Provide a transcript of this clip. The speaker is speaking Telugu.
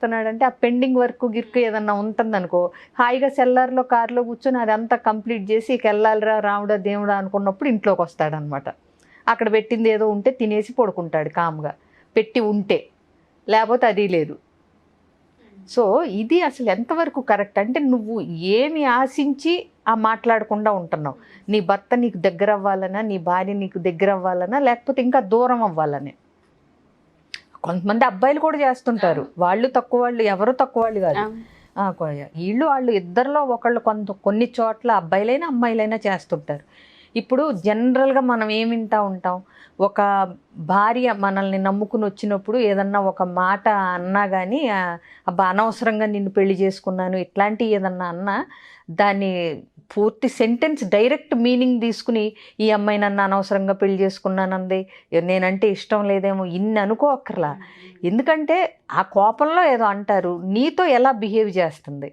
చేస్తున్నాడంటే ఆ పెండింగ్ వర్క్ గిర్క్ ఏదన్నా ఉంటుందనుకో, హాయిగా సెల్లార్లో కార్లో కూర్చొని అదంతా కంప్లీట్ చేసి ఇక వెళ్ళాలిరా రాముడా దేవుడా అనుకున్నప్పుడు ఇంట్లోకి వస్తాడనమాట. అక్కడ పెట్టింది ఏదో ఉంటే తినేసి పడుకుంటాడు కామ్గా, పెట్టి ఉంటే, లేకపోతే అది లేదు. సో ఇది అసలు ఎంతవరకు కరెక్ట్ అంటే నువ్వు ఏమి ఆశించి ఆ మాట్లాడకుండా ఉంటున్నావు? నీ భర్త నీకు దగ్గర అవ్వాలనా, నీ భార్య నీకు దగ్గర అవ్వాలనా, లేకపోతే ఇంకా దూరం అవ్వాలని? కొంతమంది అబ్బాయిలు కూడా చేస్తుంటారు, వాళ్ళు తక్కువ వాళ్ళు, ఎవరు తక్కువ వాళ్ళు కాదు. వీళ్ళు వాళ్ళు ఇద్దరిలో ఒకళ్ళు కొన్ని చోట్ల అబ్బాయిలైనా అమ్మాయిలైనా చేస్తుంటారు. ఇప్పుడు జనరల్గా మనం ఏం వింటూ ఉంటాం, ఒక భార్య మనల్ని నమ్ముకుని వచ్చినప్పుడు ఏదన్నా ఒక మాట అన్నా కానీ, అబ్బా అనవసరంగా నిన్ను పెళ్లి చేసుకున్నాను ఇట్లాంటివి ఏదన్నా అన్నా, దాన్ని పూర్తి సెంటెన్స్ డైరెక్ట్ మీనింగ్ తీసుకుని ఈ అమ్మాయి నన్ను అనవసరంగా పెళ్లి చేసుకున్నానంది, నేనంటే ఇష్టం లేదేమో, ఇన్ని అనుకోక్కర్లా. ఎందుకంటే ఆ కోపంలో ఏదో అంటారు, నీతో ఎలా బిహేవ్ చేస్తుంది